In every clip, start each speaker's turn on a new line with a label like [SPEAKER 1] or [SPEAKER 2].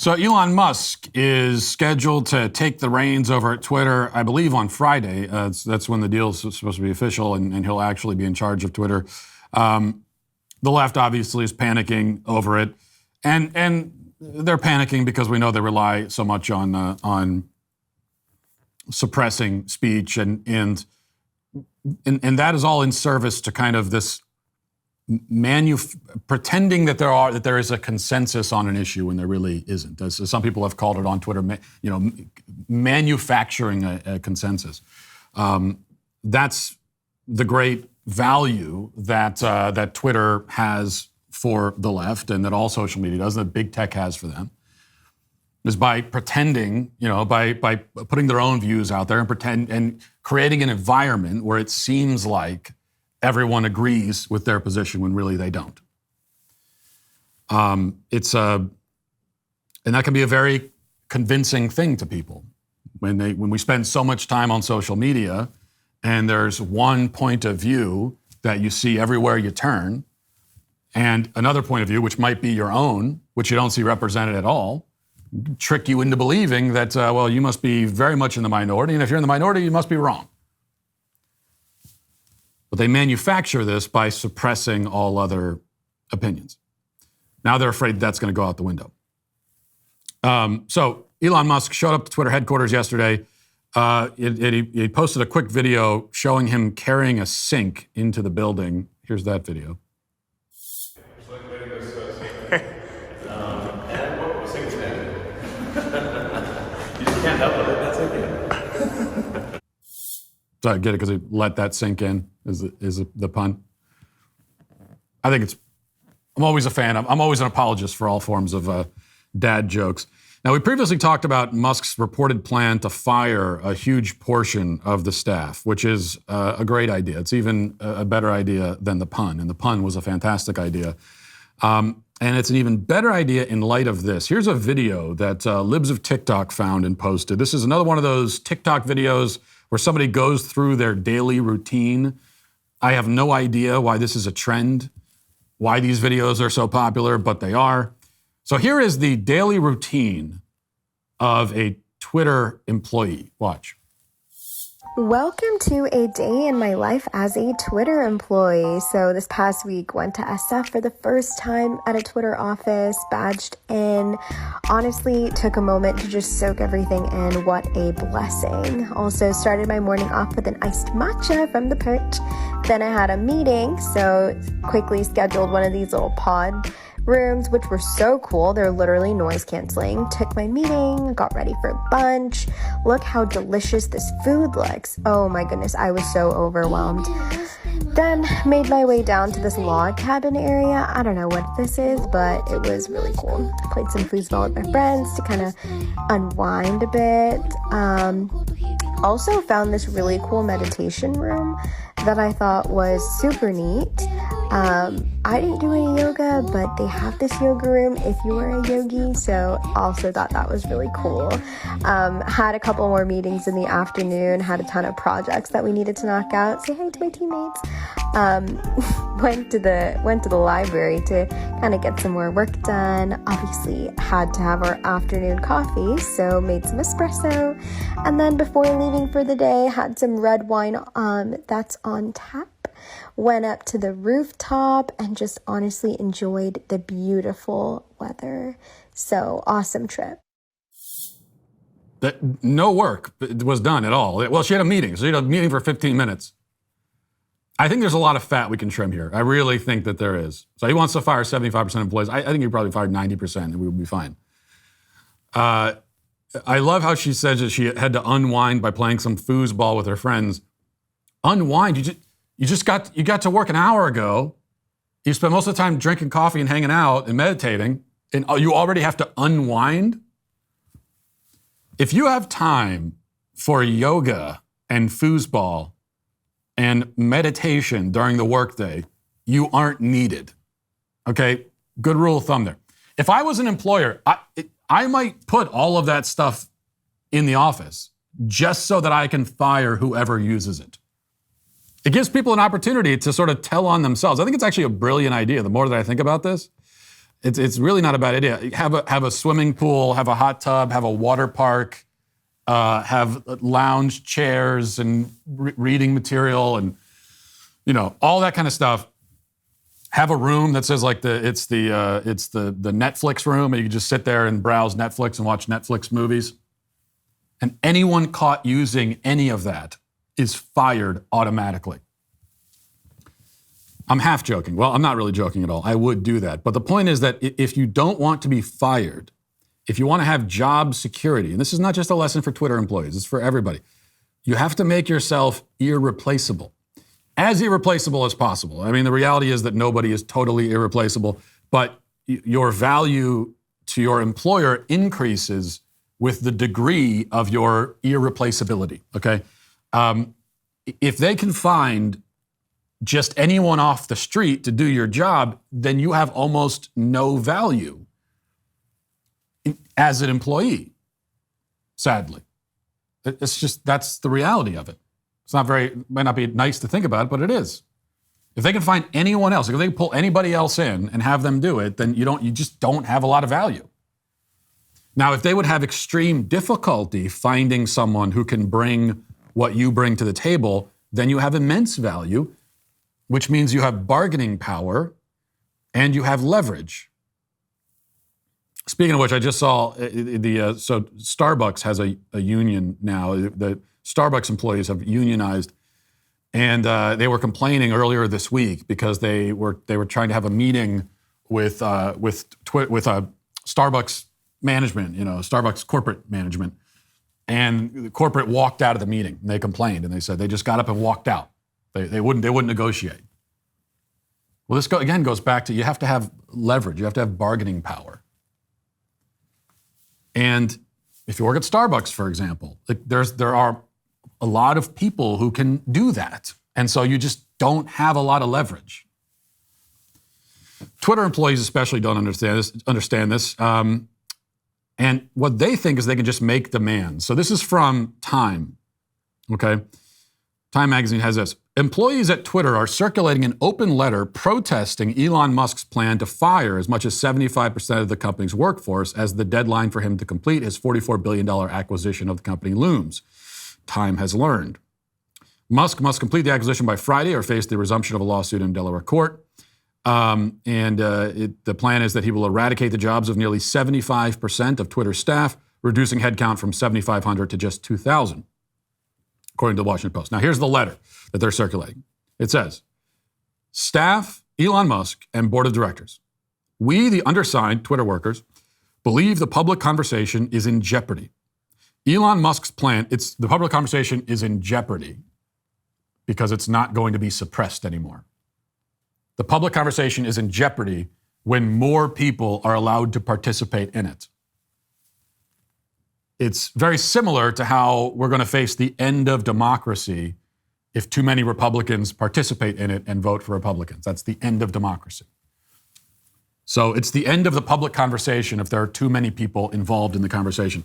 [SPEAKER 1] So Elon Musk is scheduled to take the reins over at Twitter, I believe, on Friday. That's when the deal is supposed to be official, and he'll actually be in charge of Twitter. The left obviously is panicking over it, and they're panicking because we know they rely so much on suppressing speech, and that is all in service to kind of this pretending that there is a consensus on an issue when there really isn't. As some people have called it on Twitter, manufacturing a consensus. That's the great value that Twitter has for the left, and that all social media does, and that big tech has for them, is by pretending, by putting their own views out there and creating an environment where it seems like everyone agrees with their position when really they don't. And that can be a very convincing thing to people when we spend so much time on social media, and there's one point of view that you see everywhere you turn, and another point of view, which might be your own, which you don't see represented at all, trick you into believing that, you must be very much in the minority, and if you're in the minority, you must be wrong. But they manufacture this by suppressing all other opinions. Now they're afraid that's going to go out the window. So Elon Musk showed up to Twitter headquarters yesterday. He posted a quick video showing him carrying a sink into the building. Here's that video.
[SPEAKER 2] You just can't help it. That's okay.
[SPEAKER 1] So I get it because he let that sink in, is the pun. I think I'm always a fan. I'm always an apologist for all forms of dad jokes. Now, we previously talked about Musk's reported plan to fire a huge portion of the staff, which is a great idea. It's even a better idea than the pun, and the pun was a fantastic idea. And it's an even better idea in light of this. Here's a video that Libs of TikTok found and posted. This is another one of those TikTok videos where somebody goes through their daily routine. I have no idea why this is a trend, why these videos are so popular, but they are. So here is the daily routine of a Twitter employee. Watch.
[SPEAKER 3] Welcome to a day in my life as a Twitter employee. So this past week, went to SF for the first time at a Twitter office, badged in. Honestly, took a moment to just soak everything in. What a blessing. Also started my morning off with an iced matcha from the perch. Then I had a meeting, so quickly scheduled one of these little pod rooms, which were so cool. They're literally noise canceling. Took my meeting, got ready for lunch. Look how delicious this food looks. Oh my goodness, I was so overwhelmed. Then made my way down to this log cabin area. I don't know what this is, but it was really cool. Played some foosball with my friends to kind of unwind a bit. Also found this really cool meditation room that I thought was super neat. I didn't do any yoga, but they have this yoga room if you are a yogi, so also thought that was really cool. Had a couple more meetings in the afternoon, had a ton of projects that we needed to knock out. Say hi to my teammates. Went to the library to kind of get some more work done. Obviously had to have our afternoon coffee, so made some espresso. And then before leaving for the day, had some red wine that's on tap. Went up to the rooftop and just honestly enjoyed the beautiful weather. So awesome trip.
[SPEAKER 1] No work was done at all. Well, she had a meeting. So she had a meeting for 15 minutes. I think there's a lot of fat we can trim here. I really think that there is. So he wants to fire 75% of employees. I think he probably fired 90% and we would be fine. I love how she says that she had to unwind by playing some foosball with her friends. Unwind? You got to work an hour ago. You spent most of the time drinking coffee and hanging out and meditating, and you already have to unwind? If you have time for yoga and foosball and meditation during the workday, you aren't needed. Okay? Good rule of thumb there. If I was an employer, I might put all of that stuff in the office just so that I can fire whoever uses it. It gives people an opportunity to sort of tell on themselves. I think it's actually a brilliant idea, the more that I think about this. It's really not a bad idea. Have a swimming pool, have a hot tub, have a water park, have lounge chairs and reading material and all that kind of stuff. Have a room that says like it's the Netflix room, and you can just sit there and browse Netflix and watch Netflix movies. And anyone caught using any of that is fired automatically. I'm half joking. Well, I'm not really joking at all. I would do that. But the point is that if you don't want to be fired, if you want to have job security, and this is not just a lesson for Twitter employees, it's for everybody, you have to make yourself irreplaceable. As irreplaceable as possible. I mean, the reality is that nobody is totally irreplaceable, but your value to your employer increases with the degree of your irreplaceability, okay? If they can find just anyone off the street to do your job, then you have almost no value as an employee, sadly. That's the reality of it. Might not be nice to think about it, but it is. If they can find anyone else, if they can pull anybody else in and have them do it, then you just don't have a lot of value. Now, if they would have extreme difficulty finding someone who can bring what you bring to the table, then you have immense value, which means you have bargaining power and you have leverage. Speaking of which, I just saw so Starbucks has a union now. The Starbucks employees have unionized, and they were complaining earlier this week because they were trying to have a meeting with Starbucks management, Starbucks corporate management, and the corporate walked out of the meeting. And they complained, and they said they just got up and walked out. They wouldn't negotiate. Well, this again goes back to you have to have leverage, you have to have bargaining power, and if you work at Starbucks, for example, there are a lot of people who can do that. And so you just don't have a lot of leverage. Twitter employees especially don't understand this. And what they think is they can just make demands. So this is from Time, okay? Time magazine has this. Employees at Twitter are circulating an open letter protesting Elon Musk's plan to fire as much as 75% of the company's workforce as the deadline for him to complete his $44 billion acquisition of the company looms. Time has learned. Musk must complete the acquisition by Friday or face the resumption of a lawsuit in Delaware court. The plan is that he will eradicate the jobs of nearly 75% of Twitter's staff, reducing headcount from 7,500 to just 2,000, according to the Washington Post. Now, here's the letter that they're circulating. It says, staff, Elon Musk, and board of directors, we, the undersigned Twitter workers, believe the public conversation is in jeopardy. Elon Musk's plan, the public conversation is in jeopardy because it's not going to be suppressed anymore. The public conversation is in jeopardy when more people are allowed to participate in it. It's very similar to how we're going to face the end of democracy if too many Republicans participate in it and vote for Republicans. That's the end of democracy. So it's the end of the public conversation if there are too many people involved in the conversation.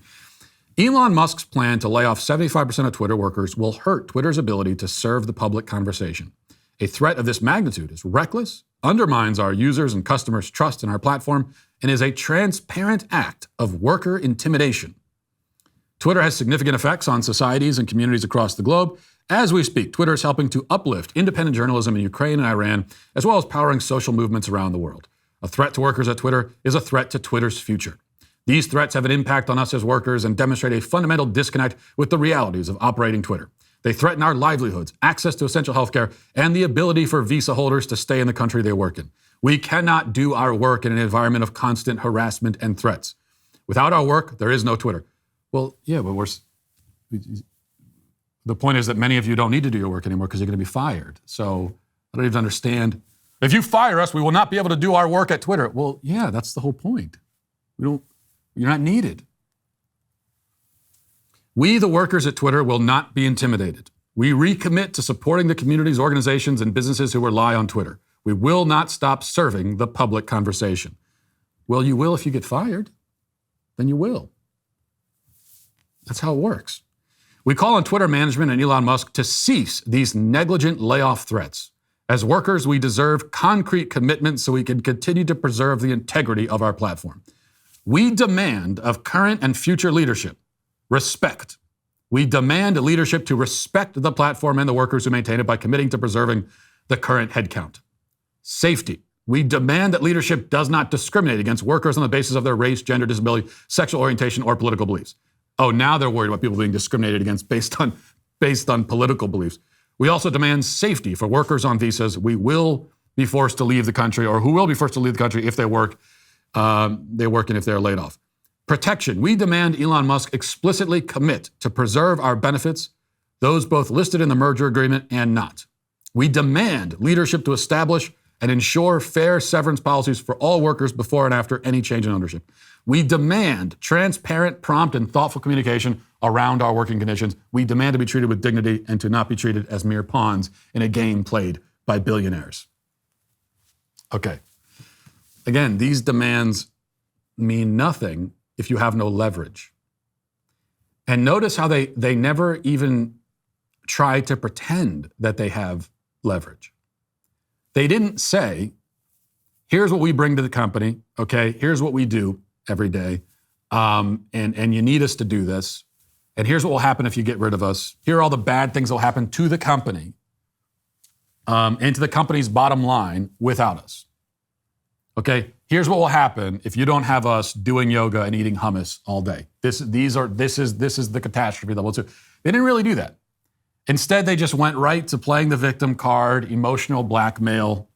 [SPEAKER 1] Elon Musk's plan to lay off 75% of Twitter workers will hurt Twitter's ability to serve the public conversation. A threat of this magnitude is reckless, undermines our users' and customers' trust in our platform, and is a transparent act of worker intimidation. Twitter has significant effects on societies and communities across the globe. As we speak, Twitter is helping to uplift independent journalism in Ukraine and Iran, as well as powering social movements around the world. A threat to workers at Twitter is a threat to Twitter's future. These threats have an impact on us as workers and demonstrate a fundamental disconnect with the realities of operating Twitter. They threaten our livelihoods, access to essential healthcare, and the ability for visa holders to stay in the country they work in. We cannot do our work in an environment of constant harassment and threats. Without our work, there is no Twitter. Well, yeah, but the point is that many of you don't need to do your work anymore because you're going to be fired. So I don't even understand. If you fire us, we will not be able to do our work at Twitter. Well, yeah, that's the whole point. You're not needed. We, the workers at Twitter, will not be intimidated. We recommit to supporting the communities, organizations, and businesses who rely on Twitter. We will not stop serving the public conversation. Well, you will if you get fired. Then you will. That's how it works. We call on Twitter management and Elon Musk to cease these negligent layoff threats. As workers, we deserve concrete commitments so we can continue to preserve the integrity of our platform. We demand of current and future leadership respect. We demand leadership to respect the platform and the workers who maintain it by committing to preserving the current headcount. Safety. We demand that leadership does not discriminate against workers on the basis of their race, gender, disability, sexual orientation, or political beliefs. Oh, now they're worried about people being discriminated against based on political beliefs. We also demand safety for workers on visas. We will be forced to leave the country, or who will be forced to leave the country if they work and if they're laid off. Protection. We demand Elon Musk explicitly commit to preserve our benefits, those both listed in the merger agreement and not. We demand leadership to establish and ensure fair severance policies for all workers before and after any change in ownership. We demand transparent, prompt, and thoughtful communication around our working conditions. We demand to be treated with dignity and to not be treated as mere pawns in a game played by billionaires. Okay. Again, these demands mean nothing if you have no leverage. And notice how they never even try to pretend that they have leverage. They didn't say, here's what we bring to the company, okay? Here's what we do every day, and you need us to do this, and here's what will happen if you get rid of us. Here are all the bad things that will happen to the company and to the company's bottom line without us. Okay, here's what will happen if you don't have us doing yoga and eating hummus all day. This is the catastrophe level 2. They didn't really do that. Instead, they just went right to playing the victim card, emotional blackmail.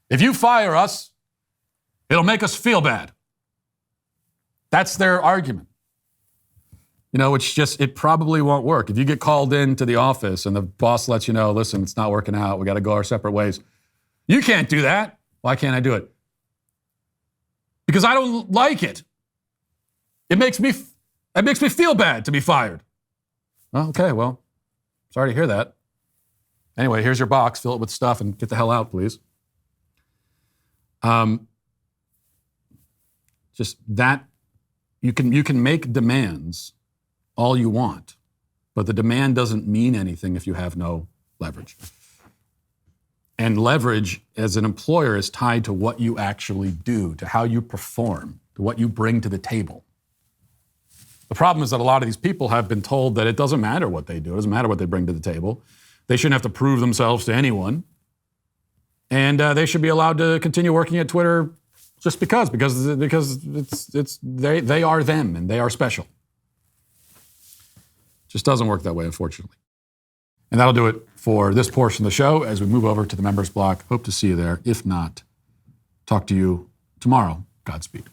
[SPEAKER 1] If you fire us, it'll make us feel bad. That's their argument. It probably won't work. If you get called into the office and the boss lets you know, listen, it's not working out, we got to go our separate ways. You can't do that. Why can't I do it? Because I don't like it. It makes me feel bad to be fired. Okay, well, sorry to hear that. Anyway, here's your box. Fill it with stuff and get the hell out, please. Just that, you can make demands all you want, but the demand doesn't mean anything if you have no leverage. And leverage as an employer is tied to what you actually do, to how you perform, to what you bring to the table. The problem is that a lot of these people have been told that it doesn't matter what they do. It doesn't matter what they bring to the table. They shouldn't have to prove themselves to anyone. And they should be allowed to continue working at Twitter just because they are them and they are special. Just doesn't work that way, unfortunately. And that'll do it for this portion of the show. As we move over to the members block, hope to see you there. If not, talk to you tomorrow. Godspeed.